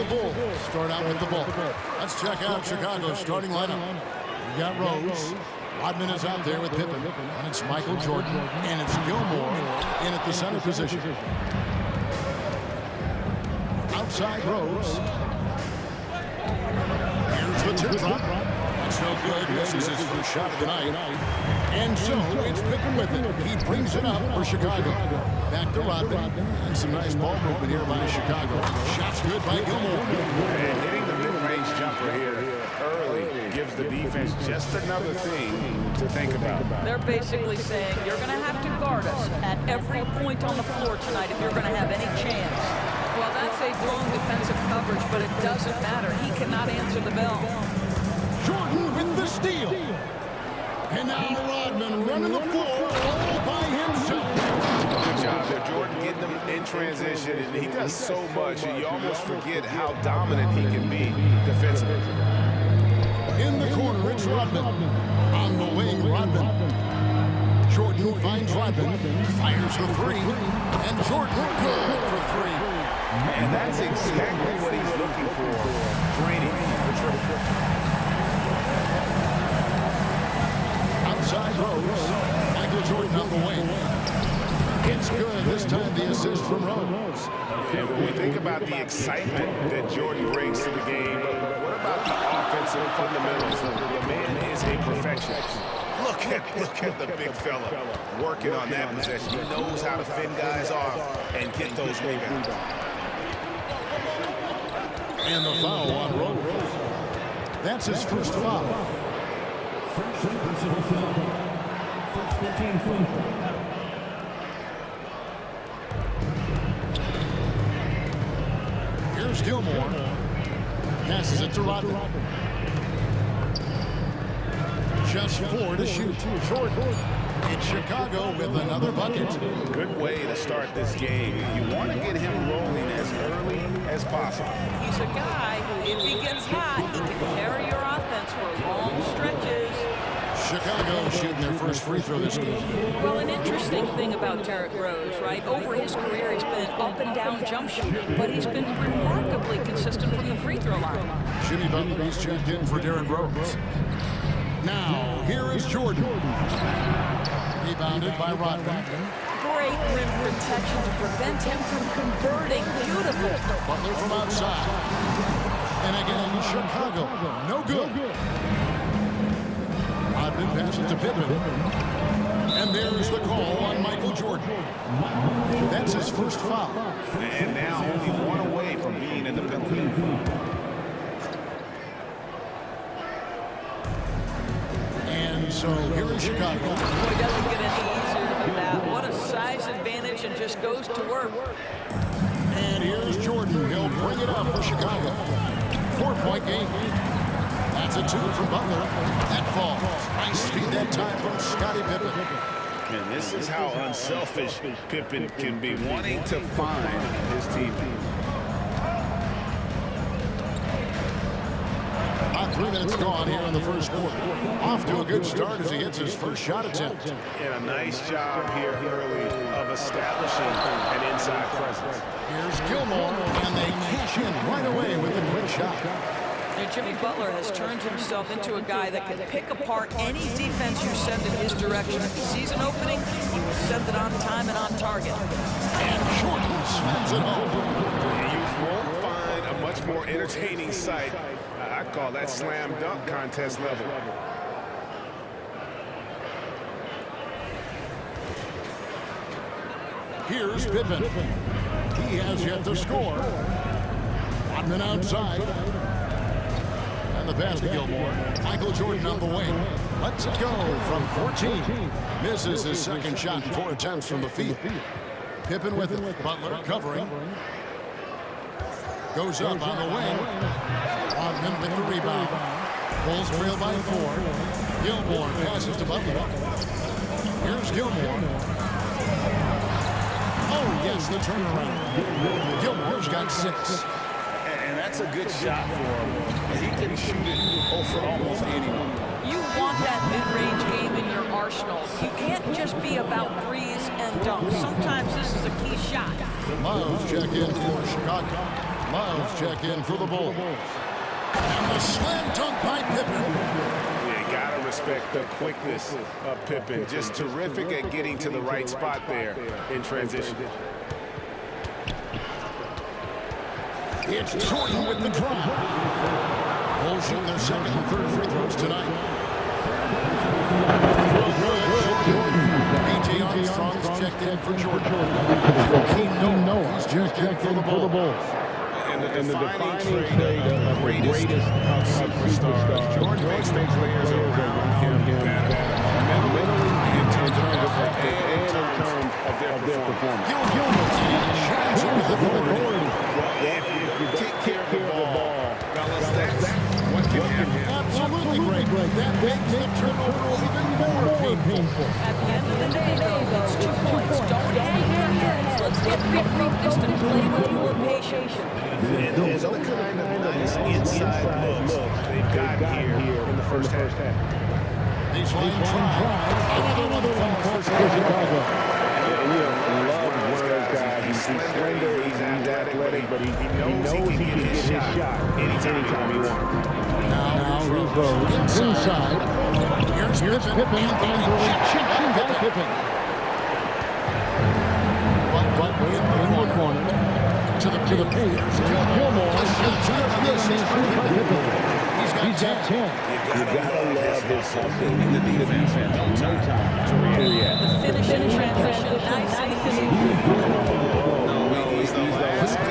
Bull. Start out with the ball. Let's check out Chicago's starting lineup. We've got Rose. Rodman is out there with Pippen. And it's Michael Jordan. And it's Gilmore in at the center position. Outside Rose. Here's the tip drop. That's no good. Misses his first shot of the night. And so it's Pippen with it. He brings it up for Chicago. Back to Rodman. And some nice ball movement here by Chicago. Shot's good by Gilmore. And hitting the mid-range jumper here early gives the defense just another thing to think about. They're basically saying you're going to have to guard us at every point on the floor tonight if you're going to have any chance. Well, that's a blown defensive coverage, but it doesn't matter. He cannot answer the bell. Jordan with the steal. And now Rodman running the floor all by himself. Good job there, Jordan, getting them in transition, and he does so much, and you almost forget how dominant he can be defensively. In the corner, it's Rodman. On the wing, Rodman. Jordan finds Rodman. Fires the three. And Jordan good for three. And that's exactly what he's looking for. Draining the triple. Outside Rose. Michael Jordan on the wing. It's good. This time the assist from Rose. And when we think about the excitement that Jordan brings to the game, but what about the offensive fundamentals? The man is a perfectionist. Look at the big fella working on that possession. He knows how to fend guys off and get those rebounds. And the foul on Rose. That's his first foul. Here's Gilmore. Passes it to Rodman. Just 4 to shoot. Short. It's Chicago with another bucket. Good way to start this game. You want to get him rolling as early as possible. He's a guy who, if he gets hot, he can carry your offense for long stretches. Chicago shooting their first free throw this game. Well, an interesting thing about Derrick Rose, right? Over his career, he's been an up-and-down jump shooter, but he's been remarkably consistent from the free throw line. Jimmy Butler, he's checked in for Derrick Rose. Now, here is Jordan. Rebounded by Rodman. Great rim protection to prevent him from converting. Beautiful. Butler from outside. And again, Chicago. No good. Rodman passes to Pippen. And there's the call on Michael Jordan. That's his first foul. And now only one away from being in the penalty. And so here is Chicago. Boy, doesn't get any easier than that. What a size advantage, and just goes to work. And here's Jordan. He'll bring it up for Chicago. 4-point game. That's a 2 from Butler. That falls. Nice feed that time from Scottie Pippen. And this is how unselfish Pippen can be, wanting to find his teammates. About 3 minutes gone here in the first quarter. Off to a good start as he hits his first shot attempt. And a nice job here early of establishing an inside presence. Here's Gilmore, and they cash in right away with a quick shot. Now, Jimmy Butler has turned himself into a guy that can pick apart any defense you send in his direction. If he sees an opening, he will send it on time and on target. And Jordan slams it home. You won't find a much more entertaining sight. I call that slam dunk contest level. Here's Pippen. He has yet to score. Rodman outside. And the pass to Gilmore. Michael Jordan on the wing. Lets it go from 14. Misses his second shot in 4 attempts from the field. Pippen with it. Butler covering. Goes up on the wing. Rodman with the rebound. Bulls trail by 4. Gilmore passes to Butler. Here's Gilmore. Oh, yes, the turnaround. Gilmore's got 6. And that's a good shot for him. He can shoot it for almost anyone. You want that mid-range game in your arsenal. You can't just be about threes and dunks. Sometimes this is a key shot. Miles check in for Chicago. Loves check in for the Bulls. And the slam dunk by Pippen. Yeah, gotta respect the quickness of Pippen. Just terrific at getting to the right spot there in transition. It's Jordan with the drive. Bulls shooting their second and third free throws tonight. A.J. Armstrong's checked in for Jordan. Joakim Noah's checked in for the Bulls. And the defining trait of the greatest of superstars, Jordan makes the players around him better. Mentally, in terms of effort, and in terms of their performance. Gilmore shines with authority. If you take care of the ball, fellas, that's what can happen. Absolutely great. That makes the turnover even more painful. At the end of the day, though, it's 2 points. Don't hang your heads. Let's get refocused and play with more patience. And those are the kind of nice inside looks they've got here in the first half. Baseline try. Another one for Chicago. And you love Warner's guy. He's slender, he's athletic, but he knows he can get his shot anytime he wants. Now Rose inside. Here's Pippen. Chipping by Pippen. But in the corner. To the paint. Gilmore. He's got 10. You gotta love his hustle in the defense. No time to react. The finish in transition. Nice and easy. He's the last guy.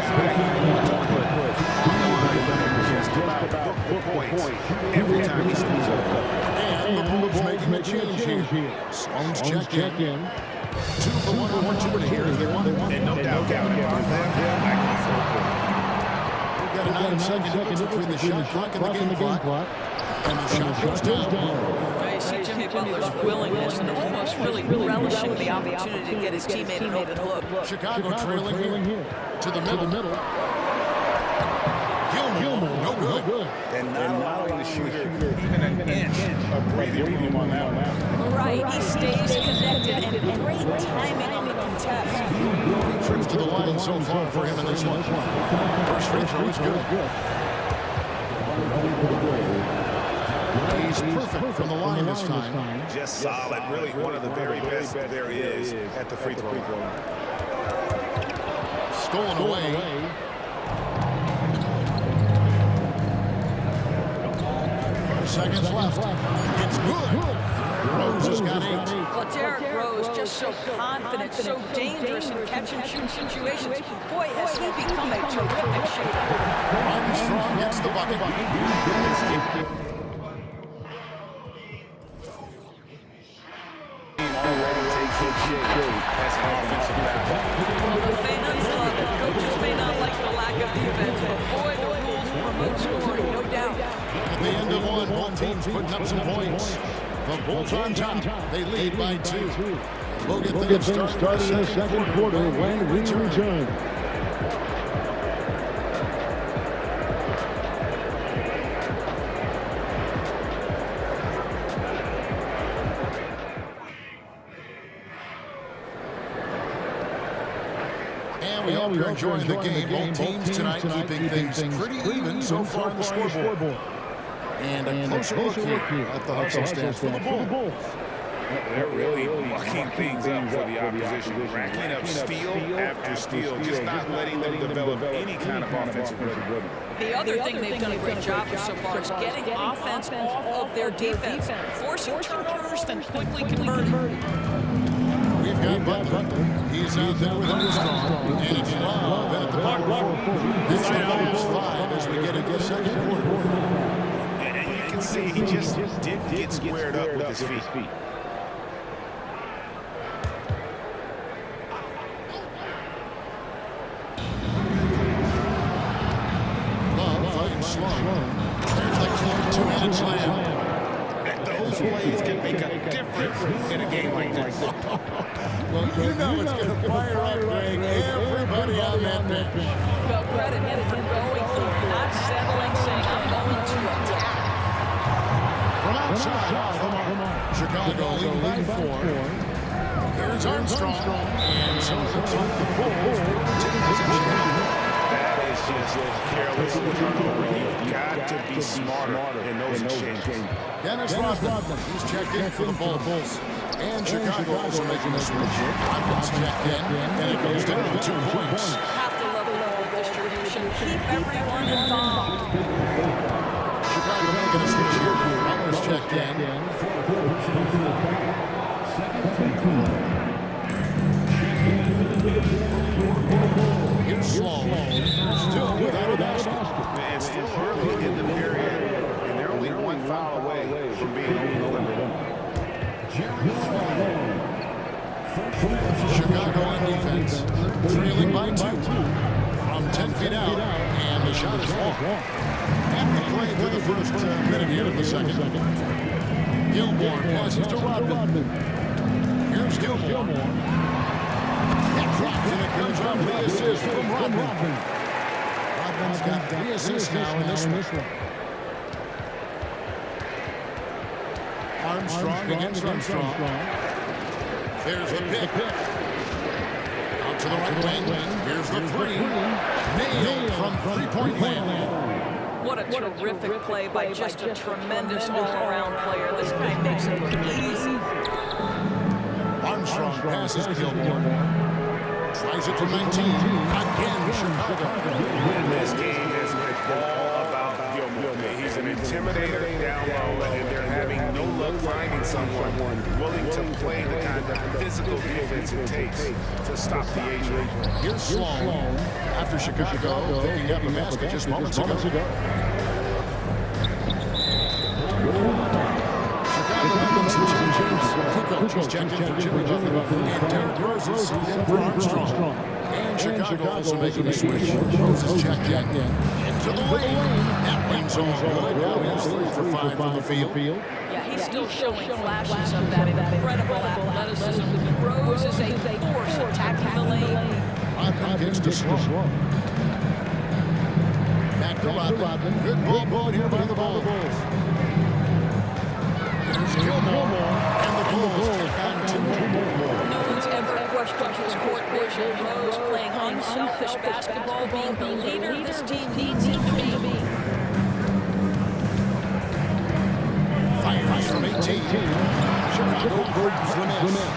Just about the point every time he steps up. And the Bulls making a change here. Sloan's check in. 2 for 1 opportunity here if they want it. And no doubt about that. We've got a 9-second difference between the shot clock and the game clock. And the shot goes down. You see Jimmy Butler's willingness and almost really relishing the opportunity to get his teammate an open look. Chicago trailing here. To the middle. Gilmore, no good. And not allowing the shooter even an inch of breathing room on that one. Right, he stays connected and great timing on the contest. 3 trips to the line so far for him in this one. First free throw is good. He's perfect from the line this time. Just solid, really one of the very best there is at the free throw line. Stolen away. Seconds left. It's good. Rose has got 8. Well, Derrick Rose just so confident, so dangerous in catch and shoot situations. Boy, has he become a terrific shooter. Armstrong gets the bucket. Already taking shape as an offensive battle. The fans love it. Coaches may not like the lack of defense, but boy, the rules promote scoring, no doubt. At the end of one, both teams putting up some points. The Bulls on top. They lead by 2. We'll get things started in the second quarter when we return. And we hope you're enjoying the game. Both teams tonight keeping things pretty even so far on the scoreboard. And a closer look here at the hustle stats for the Bulls. They're really mucking things up for the opposition, racking up steal after steal, just not letting them develop any kind of offensive rhythm. The other thing they've done a great job of so far is getting offense off of their defense, forcing turnovers, then quickly converting. We've got Butler. He's out there with Armstrong. And it's Love at the power forward. This is 5 as we get into the second quarter. And you can see he just didn't get squared up with his feet. There's the two-handed slam. Those plays can make a difference in a game like this. Well, you know it's going to fire up, Greg. Everybody on that bench. Well, credit him for going for it, not settling, saying, I'm going to attack. From outside off the mark. Chicago leading by 4. Here's Armstrong. And so it looks like the Bulls will take possession. That is just careless turnover. You've got to be smarter in those exchanges. Dennis Rodman, he's checked in for the Bulls. And Chicago also making the switch. Rodman's checked in, and it goes down to 2 points. Have to love the ball distribution. Keep everyone involved. Chicago making a switch here. Rodman's checked in. Here's Sloan, still without a basket. And still early in the period, and they're only one foul away from being eliminated. Chicago on defense, trailing by 2 from 10 feet out, and the shot is long. And we play through the first minute here in the second. Gilmore passes to Rodman. Here's Gilmore. And it comes off the assist from Rodman. Rodman's got 3 assists now in this one. Armstrong against Armstrong. There's the pick. Out to the right wing. Here's the 3. Nailed from three-point land. What a terrific play by just a tremendous all-around player. This guy makes it look easy. Armstrong passes to Gilmore. Tries it from 19. Again, Chicago. And this game has been all about Gilmore. He's an intimidator down low, and they're having no luck finding someone willing to play the kind of physical defense it takes to stop the Asian. Here's Sloan after Chicago picking up a basket just moments ago. Chicago making some changes. Kukoc is checked in for Jimmy Butler. And Derrick Rose is in for Armstrong. And Chicago also making a switch. Rose is checked in. Into the lane. That wing's all good. Now he's 3 for 5 from the field. Yeah, he's still showing flashes of that incredible athleticism. Rose is a force attacking the lane. Rodman kicks to Sloan. Back to Rodman. Good ball here by the Bulls. Here's Gilmore. And the Bulls take on 2 more. No one's ever questioned his court vision. Rose playing unselfish basketball, being the leader this team needs him to be. Fires from 18. Chicago grabs the miss.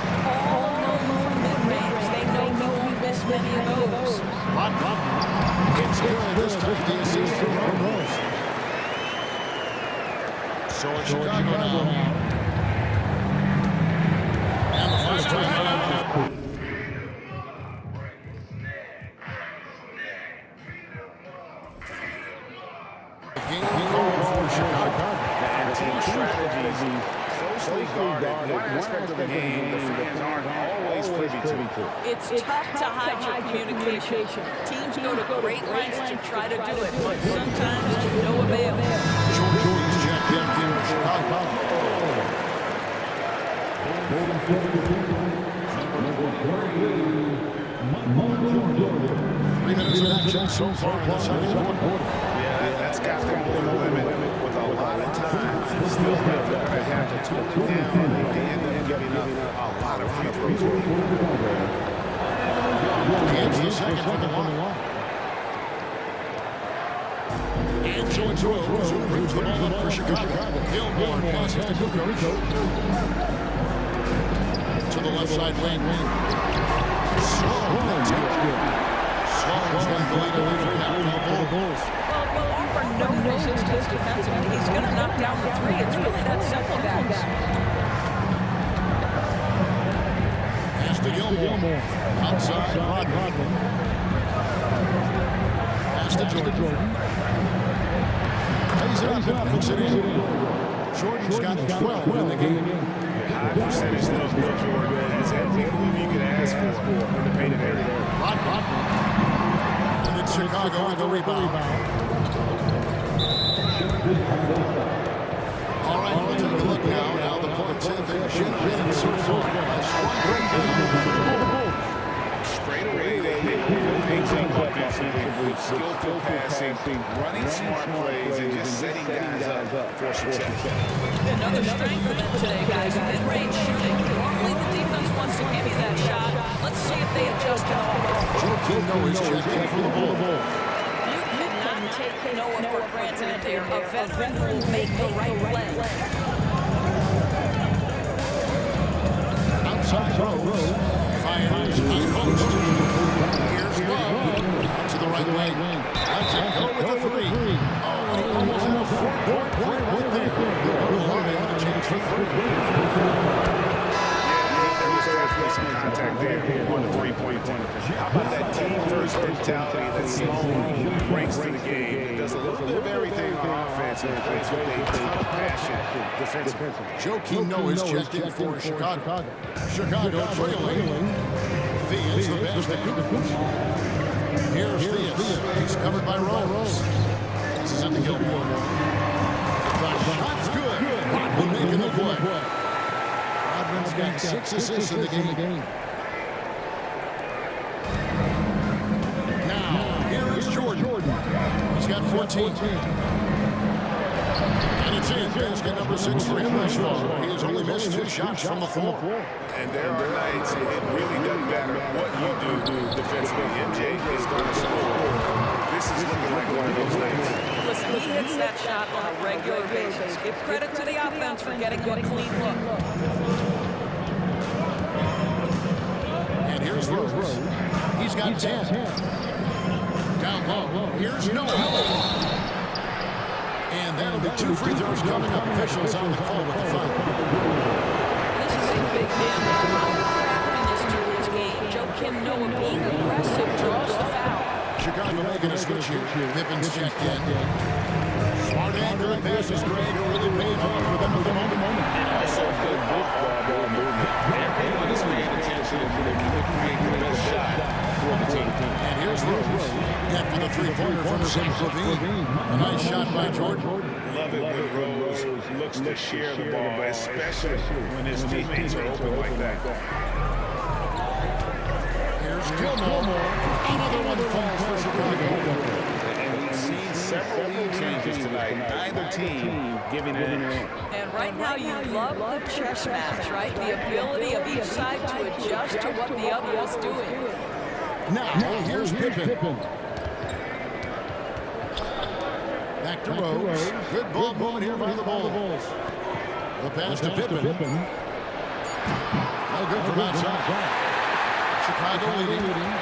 All known from mid-range. They know he won't miss many of those. Rodman gets good this time. The assist from Rose. So it's Chicago now. And the first time out. Game called for Chicago. And team strategies closely guarded. One aspect of the game the fans aren't always privy to. It's tough to hide your communication. Teams go to great lengths to try to do it, but sometimes to no avail. Jordan's checked in for Chicago. 3 minutes of action so far in the second quarter. Yeah, that's got them over the limit with a lot of time. Still they're going to have to tune it down, and they end up giving up a lot of free throws. It's the second from the line. And so it's Rose who brings the ball up for Chicago. Gilmore passes to Kukoc. To the left side wing. Sloan, that's good. Sloan's got the lead over now for the Bulls. Well, will offer no resistance defensively. He's going to knock down the 3. It's really that simple, guys. Pass to Gilmore. Outside, Rodman. Pass to Jordan. Plays it up and puts it in. Jordan's got 12 in the game. High percentage look for Jordan. That's every move you could ask for in the painted area. Rodman. And it's Chicago with the rebound. All right, we'll take a look now at how the points have been generated so far. Straight away, they overpainting offensively, skillful passing, running smart plays, and just setting guys up for success. Another strength for them today, guys. Mid-range shooting. Normally the defense wants to give you that shot. Let's see if they adjust it all. Jordan is checking for the ball. You take Noah for granted there. A veteran who will make the right play. Outside Rose. Fires on post. Here's Love. To the right wing. Let's it go with a three. Oh, he almost had a 4-point play right there. The line with a chance for three. Some contact there on the three-point point. How about that team-first mentality that Sloan brings to the game? It does a little bit of everything on offense and plays with a ton of passion defensively. Joakim Noah is checked in for Chicago. Chicago trailing. Thea's the basket. Here's Thea. He's covered by Rose. This is at the Gilmore. The shot's good. Rodman making the play. Rodman's got 6 assists in the game. Now, here is Jordan. He's got 14. And it's in. Basket number 6 for him thus far. He has only missed 2 shots from the floor. And there are nights it really doesn't matter what you do defensively. MJ is going to score. This is looking like one of those nights. Listen, he hits that shot on a regular basis. Give credit to the offense for getting him a clean look. And here's Rose. He's got 10. Down low. Here's Noah. And that'll be 2 free throws coming up. Officials on the call with the foul. This is a big man with a lot of craftiness to his game. Joakim Noah being aggressive draws the foul. Chicago making a switch here. Pippen's checked in. Smart anchor and pass is great. Really paid off for them at the moment. And also good ball movement. Everyone is paying attention to create the best shot for the team. And here's Rose. After the three-pointer from Zach Levine. A nice shot by Jordan. Love it when Rose looks to share the ball, especially when his teammates are open like that. Here's Gilmore. Another one falls for Chicago. And we've seen several lead changes tonight. Neither team giving it an edge. And right now you love the chess match, right? The ability of each side to adjust to what the other is doing. Now, here's Pippen. Back to Rose. Good ball movement here by the Bulls. The pass to Pippen. No good from outside. Chicago leading.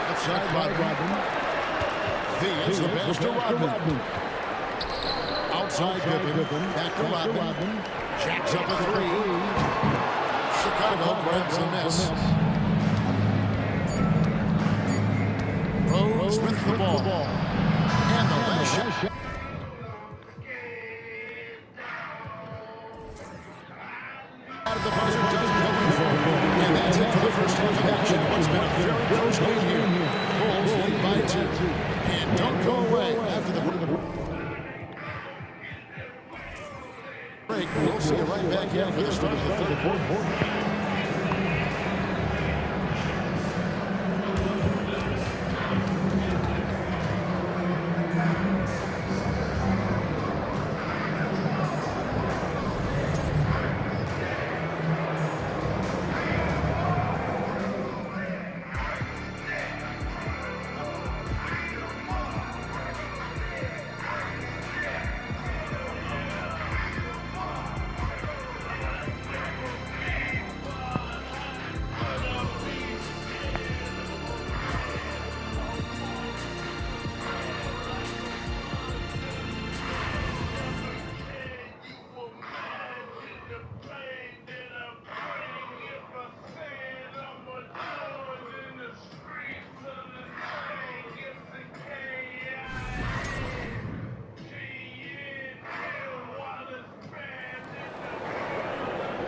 Outside Rodman. Thea's the pass to Rodman. Outside Pippen. Back to Rodman. Jacks up a 3. Chicago grabs the miss. Rose with the ball. And the last shot. Out of the buzzer, doesn't go in for it. And that's it for the first half of action. What's been a very close game here. Bulls lead by 2. And don't go away after the break. We'll see you right back here for the start of the third quarter.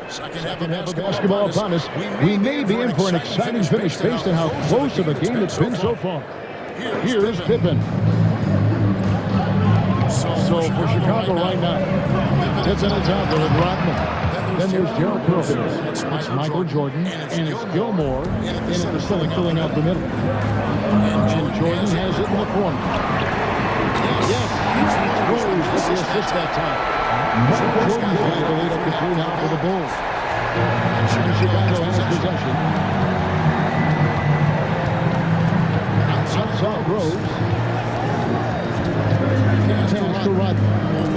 Second half of basketball upon us. We may be in for an exciting finish based on how close of a game it's been so far. Here's Pippen. So for Chicago right now, Pippen is out there with Rodman. Then there's Gerald Pilkins. It's Michael Jordan. And it's Gilmore. And it's filling out the middle. And Jordan has it in the corner. Yes, Rose with the assist that time. Jordan's able to lead up the 3 now for the Bulls. And Chicago has possession. Outside Rose. to Rodman.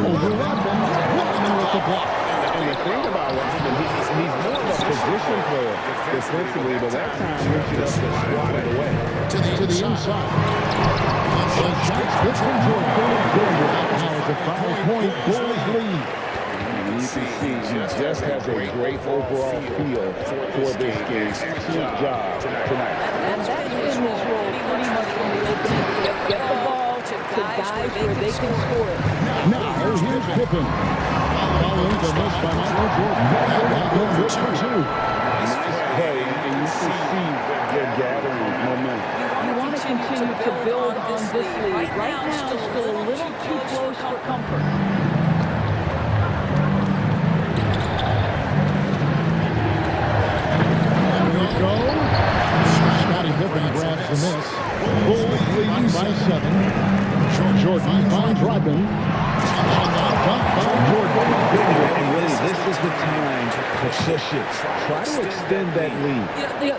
Over Rodman. Rodman with the block. And the thing about Rodman, he's more of a position player defensively, but that time he just swatted away. To the inside. The shot's good from Jordan. Now it's a 5-point Bulls lead. You can see he just has a great overall feel for this game. Excellent job tonight. That's been his role pretty much from the opening. Get the ball to guys where they can score it. Now here's Pippen. Following the miss by Michael Jordan. Nice play, and you can see they're gathering momentum. You want to continue to build on this lead. Right now, it's still a little too close for comfort. Scottie Pippen grabs the miss. Bulls leading by 7. Jordan finds Rodman. And really, this is the time to push it. Try to extend that lead.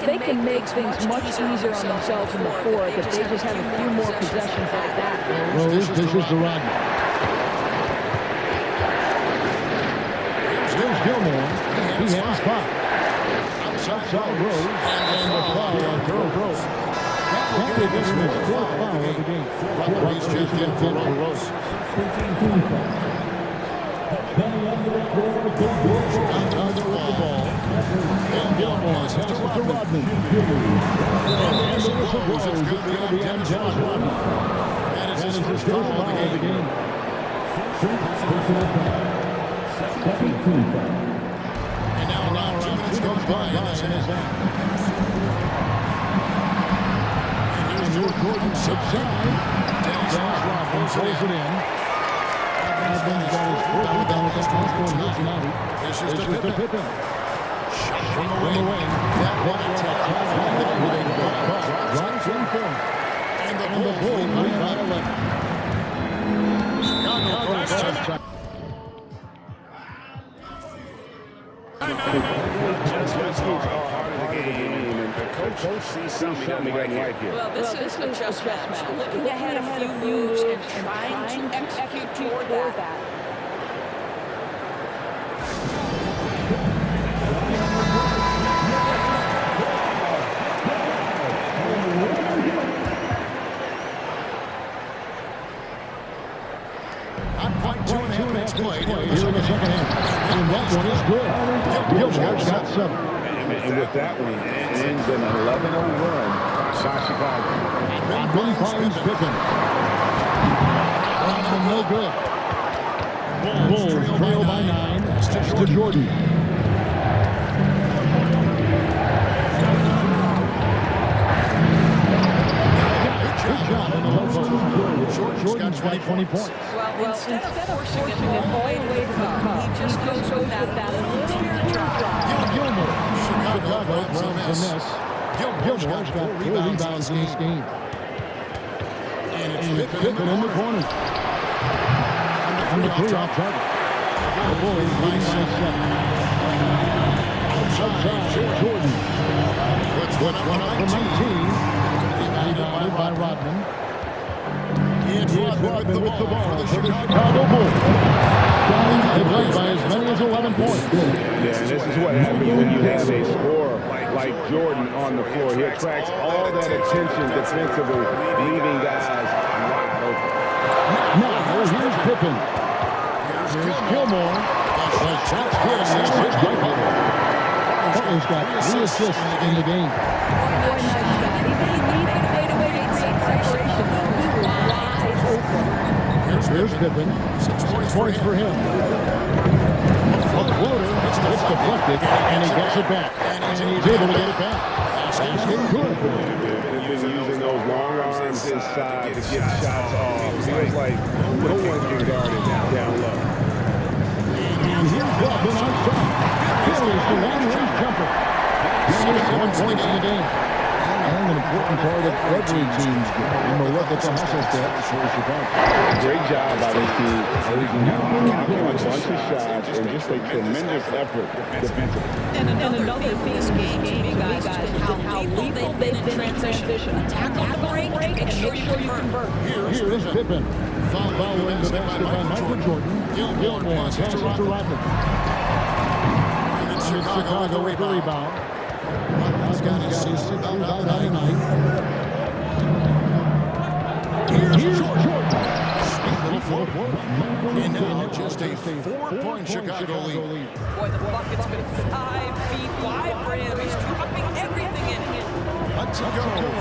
They can make things much easier on themselves in the fourth if they just have a few more possessions like that. Rose dishes to Rodman. Here's Gilmore. He has 5. Outside Rose. And the foul on Rose. That will give him his 4th foul of the game. Referees just in for Rose. Under with the ball. And Gilmore passes to Rodman. And the whistle blows. It's going to be on Dennis Rodman. That is his first foul of the game. And now around 2 minutes goes by in this half. And here's Jordan outside. Dennis Rodman pulls it in. Rodman's got his foot down with that last one here tonight. This is the Pippen. Shot from the wing. That one attack. Right from point. And the Bulls lead by 11. Chicago Coach sees something right here. Well, this is a chess match. Looking ahead a few moves and trying to execute toward that. Not quite 2.5 minutes played here in the second half. And that one is good. Gilmore's got 7. And with that one, ends an 11-0 run by Chicago. Rodman finds Pippen. Rodman no good. Bulls trail by 9 to Jordan. Good job in the low post. Jordan's got 20 points. Well, instead of forcing it all the way to the cup, he just goes with that interior drive. Gilmore. Chicago grabs the miss. Gilmore's got 4 rebounds in this game. And it's Pippen in the corner. On the 3-off target. The Bulls leading by 7. Outside Jordan. Puts one up for 19. Rebounded by Rodman. It's Rodman with the ball for the Chicago Bulls. They led by as many as 11 points. Yeah, and this is what happens when you have a scorer like Jordan on the floor. He attracts all that attention defensively, leaving guys wide open. Now, here's Pippen. Here's Gilmore. The shot's good. Butler's got 3 assists in the game. Here's Pippen. 6 points for him. On the floater, it's deflected, and he gets it back. And he's able to get it back. Basket good. They've been using those long arms inside to get shots off. Feels like no one can guard it down low. And here's Rodman outside. Here is the long-range jumper. Here's 7 points in the game. I'm going to important part of every team's game. And we'll look at the hustle steps for Chicago. Great job by this team. Taking a bunch of shots and just a tremendous effort defensively. And another piece game to me, guys, has been how lethal they've been in transition. Attack on the break and make sure you convert. Here's Pippen. Following the basket by Michael Jordan. Gilmore passes to Rodman. And then Chicago with the rebound. Rodman's got his season rebound on the night. Here's Jordan. Sweet little floater. And now just a 4-point Chicago lead. Boy, the bucket's been 5 feet wide for him. He's dropping everything in here. Let's go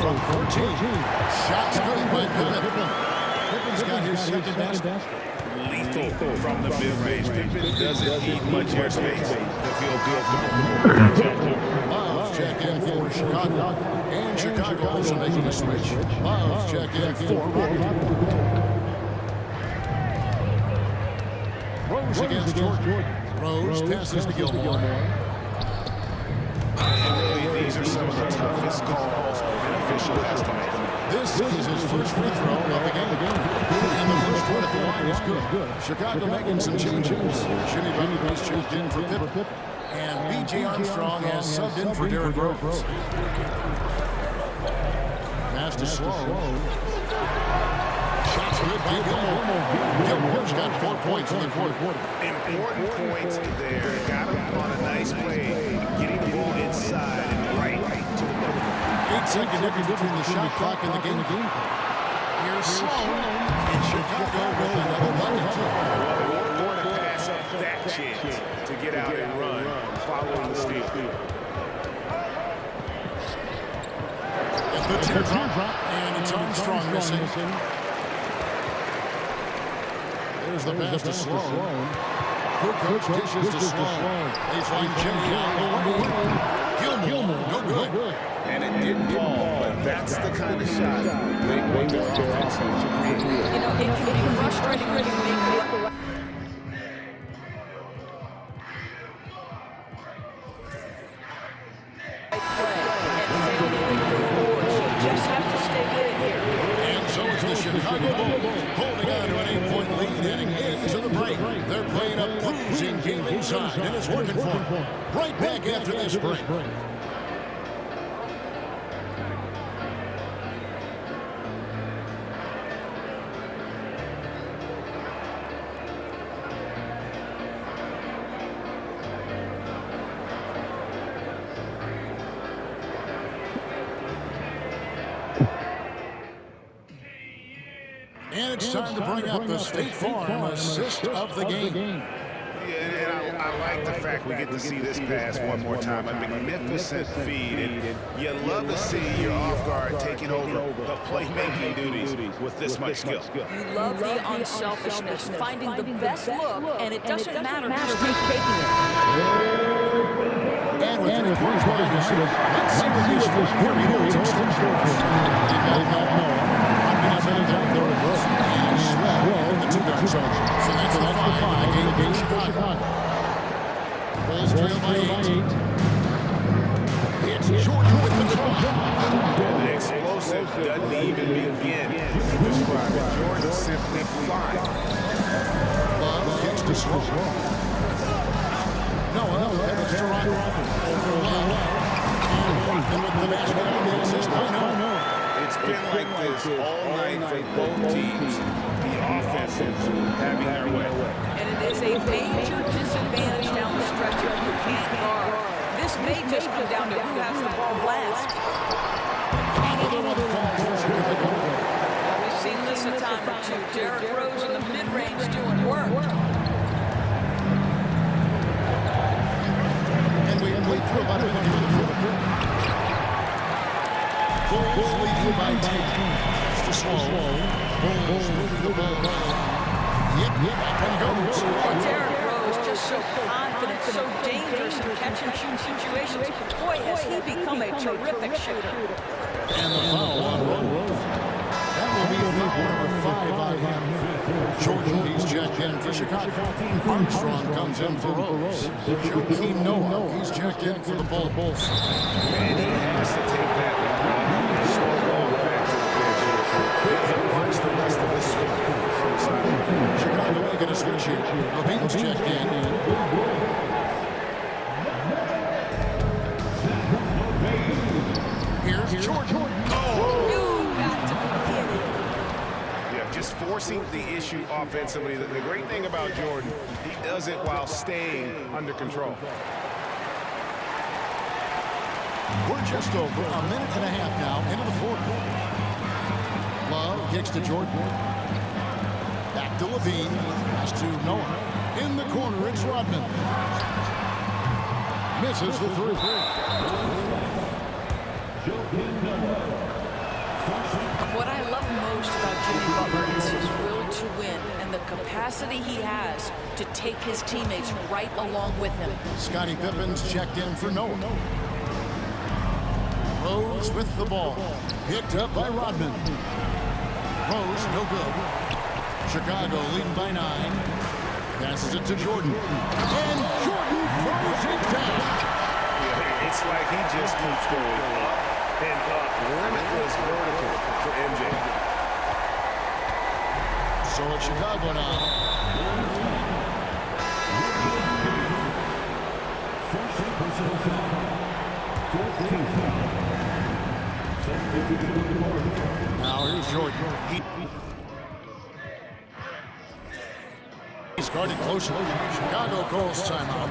from 14. Shots good by Pippen. Pippen's got his second basket. Lethal from the mid-range. Pippen doesn't need much airspace to feel comfortable. Love check in for Chicago. And Chicago also making a switch. Love check in for Rodman. Rose against Jordan. Rose passes to Gilmore. And really, these are some of the toughest calls an official has to make. This is his first free throw of the game. And the first one at the line is good. Chicago making some changes. Jimmy Butler has checked in for Pippen. And B.J. Armstrong has subbed in for Derrick Rose. Pass to Slow. Shots good by Gilmore. Gilmore's got 4 points in the quarter. Important points there. Got him on a nice play. Getting the ball inside and right to the middle. 8-second difference between the shot clock and the game. Here's Slow. And Chicago with another bucket. Well, they weren't going to pass up that chance to get out and run following the steal. And the teardrop. And it's Armstrong missing. There's the pass to Sloan. Good coach dishes to Sloan. They find Jimmy on the way. Gilmore, no good. And it didn't fall, but that's the kind of shot they want their offense to create. You know, it can be frustrating when you make the right play and fail to make the boards. You just have to stay with it here. And so it's the Chicago Bulls holding on to an 8-point lead heading into the break. They're playing a bruising game inside, and it's working for them. Right back after this break. And it's time to bring up the State Farm assist of the game. Yeah, and I like the fact we get to see this pass one more time. A magnificent feed, and you love to see your off guard taking over the playmaking duties with this much skill. You love the unselfishness, finding the best look, and it doesn't matter who's taking it. And with 3 quarters behind us, let's see what this quarter holds in store. And Swell in the 2-guard zone. So that's the 5 in the game for Chicago. Bulls trail by 8. It's Jordan with the draw. And the explosive doesn't even begin to describe it. Jordan simply flying. Love kicks to Slow. Noah heads to Rodman. Over Love. And Rodman with the basketball assist by Noah. It's been like this all night for both teams. The offenses having their way. And it is a major disadvantage down the stretch if you can't guard. This may just come down to who has the ball last. We've seen this a time or two. Derrick Rose in the mid-range doing work. And we played through about a minute here in the fourth quarter. Bulls leading by 10. It's to Slow. Bulls moving the ball. Yep, up and goes. Derrick Rose just so confident, so dangerous in catch-and-shoot situations. Boy, has he become a terrific shooter. And the foul on Rose. That will be foul number 5 on him. Jordan, he's checked in for Chicago. Armstrong comes in for Rose. Joakim Noah, he's checked in for the Bulls. And he has to take that bench here. Levine's checked in. Here's Jordan. Oh! You got to be kidding. Yeah, just forcing the issue offensively. The great thing about Jordan, he does it while staying under control. We're just over a minute and a half now into the fourth. Love kicks to Jordan. Back to Levine. Pass to Noah. In the corner, it's Rodman. Misses the three. What I love most about Jimmy Butler is his will to win and the capacity he has to take his teammates right along with him. Scottie Pippen's checked in for Noah. Rose with the ball. Picked up by Rodman. Rose, no good. Chicago leading by 9. Passes it to Jordan. And Jordan throws it down. Yeah, it's like he just keeps going up and up. Limitless vertical for MJ. So it's Chicago now. Now here's Jordan. He's guarded closely. Chicago calls timeout.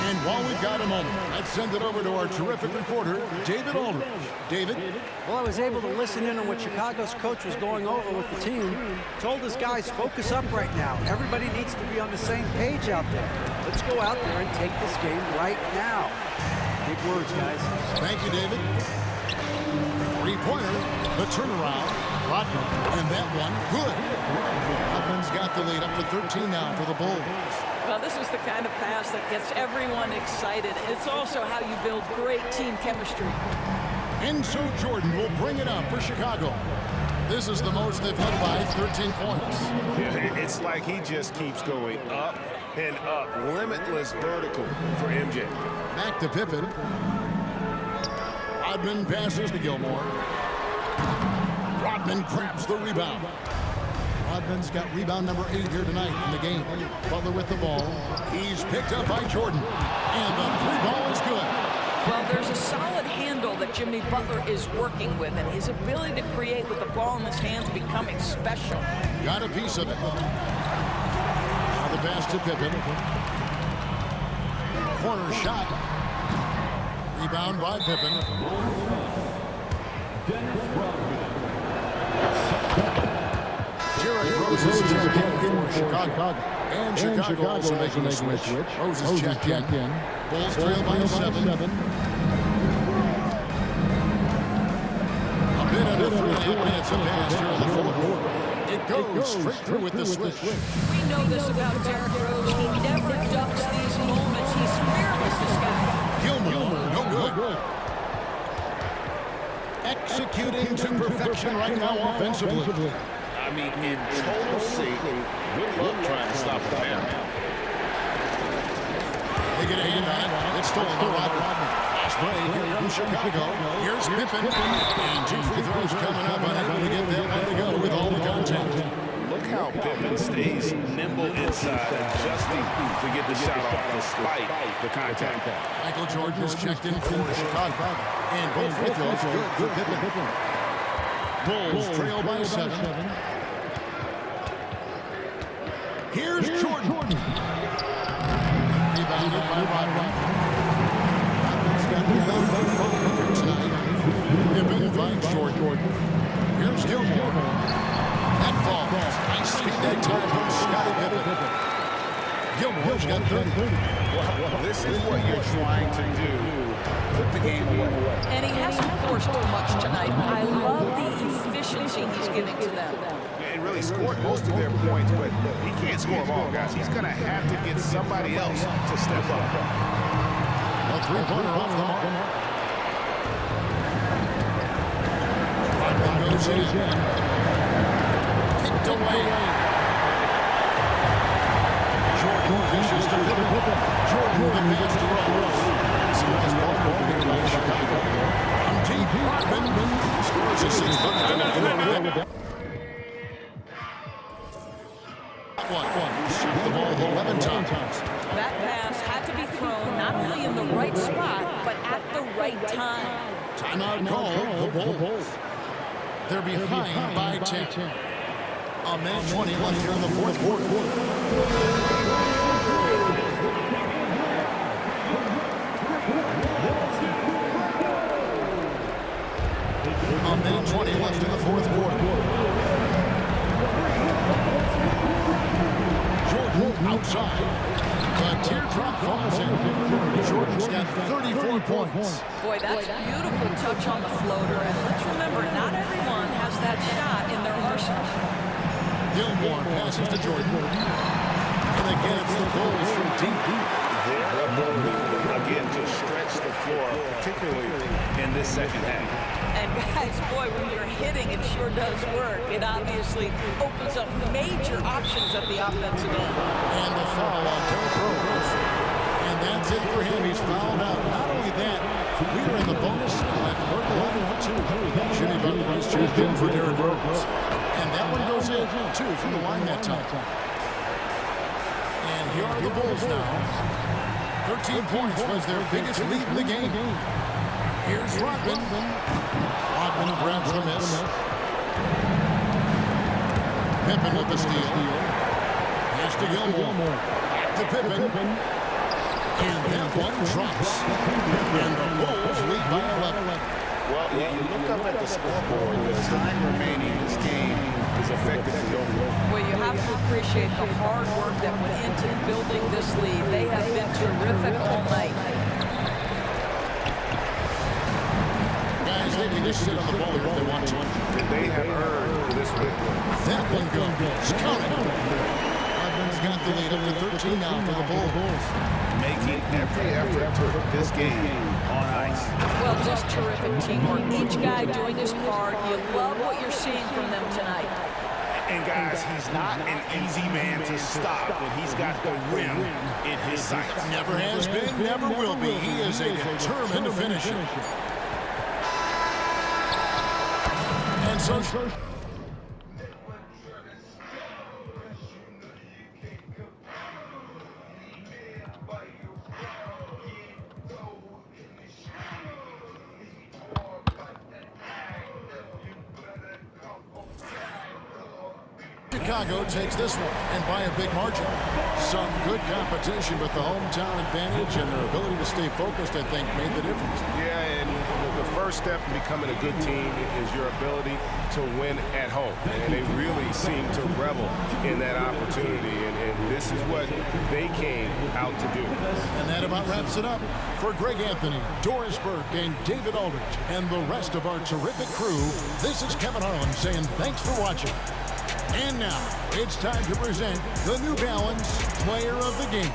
And while we've got a moment, let's send it over to our terrific reporter, David Aldridge. David? Well, I was able to listen in on what Chicago's coach was going over with the team. Told his guys, focus up right now. Everybody needs to be on the same page out there. Let's go out there and take this game right now. Big words, guys. Thank you, David. Three-pointer, the turnaround, Rodman, and that one, good. Rodman's got the lead up to 13 now for the Bulls. Well, this is the kind of pass that gets everyone excited. It's also how you build great team chemistry. And so Jordan will bring it up for Chicago. This is the most they've led by 13 points. Yeah, it's like he just keeps going up and up. Limitless vertical for MJ. Back to Pippen. Rodman passes to Gilmore. Rodman grabs the rebound. Rodman's got rebound number 8 here tonight in the game. Butler with the ball. He's picked up by Jordan. And the three ball is good. Well, there's a solid handle that Jimmy Butler is working with, and his ability to create with the ball in his hands becoming special. Got a piece of it. Now the pass to Pippen. Corner shot. Rebound by Pippen. Rose is checked in for Chicago. And Chicago also making a switch. Rose is checked in. Bulls trail by 7. A bit under 3.5 minutes of pass here in the fourth. It goes straight through with the switch. We know this about Derrick Rose. He never ducks these moments. He's fearless, this guy. Gilmore, no good. Executing to perfection right now offensively. I mean, in total sync. Good luck trying to stop him now. They get a hand on it. It's stolen by Rodman. Fast break here from Chicago. Here's Pippen. And 2 free throws coming up. Unable to get that one to go with all the contact. Look how Pippen stays nimble inside, adjusting to get the shot off despite the contact. Michael Jordan is checked in for Chicago. And both free throws good for Pippen. Bulls trail by 7. Here's Jordan. Rebounded by Rodman. Rodman's got rebound by 5 tonight. Pippen finds Jordan. Here's Gilmore. That falls. Nice speed that time from Scottie Pippen. Gilmore's got 30. Well, this is what you're trying to do. Put the game away. And he hasn't forced much tonight. I love the efficiency he's giving to them. And really scored most of their points, but he can't score them all, guys. He's going to have to get somebody else to step up. A three-pointer off the mark. Rodman goes in. Kick wing. Jordan dishes to Pippen. Jordan with the pass to Rose. Some nice ball here by Chicago. From deep, Rodman scores a 6-point. Shot the ball 11 times. That pass had to be thrown not only in the right spot, but at the right time. Timeout call, the Bulls. They're behind by 10. A minute 20 left here in the fourth quarter. A minute 20 left in the fourth quarter. Jordan outside. The teardrop falls in. Jordan's got 34 points. Boy, that's a beautiful touch on the floater. And let's remember, not everyone has that shot in their arsenal. Gilmore passes to Jordan. And again, it's the Bulls from deep. Their ability, again, to stretch the floor, particularly in this second half. And guys, boy, when you're hitting, it sure does work. It obviously opens up major options at the offensive end. And the foul on Derrick Rose. And that's it for him. He's fouled out. Not only that, we are in the bonus at work 11 for 2. Jimmy Butler is checked in for Derrick Rose. And that one goes in, 2 from the line that time. And here are the Bulls now. 13 points was their biggest lead in the game. Here's Rodman. Rodman grabs the miss. Pippen with the steal. Pass to Gilmore. Back to Pippen. And that one drops. And the Bulls lead by 11. Well, you look up at the scoreboard, the time remaining in this game is effectively over. Well, you have to appreciate the hard work that went into building this lead. They have been terrific all night. Guys, they can just sit on the ball if they want to. They have earned this victory. That one goes. Count it. Rodman's got the lead up to 13 now for the Bulls. Making every effort to put this game on ice. Well, just terrific teamwork. Each guy doing his part. You love what you're seeing from them tonight. And guys, he's not an easy man to stop when he's got the rim in his sights. Never has been, never will be. He is a determined finisher. And so... Chicago takes this one, and by a big margin. Some good competition, but the hometown advantage and their ability to stay focused, I think, made the difference. Yeah, and the first step in becoming a good team is your ability to win at home. And they really seem to revel in that opportunity, and this is what they came out to do. And that about wraps it up. For Greg Anthony, Doris Burke, and David Aldridge, and the rest of our terrific crew, this is Kevin Harlan saying thanks for watching. And now, it's time to present the New Balance Player of the Game.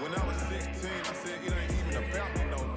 When I was 16, I said it ain't even about me no more.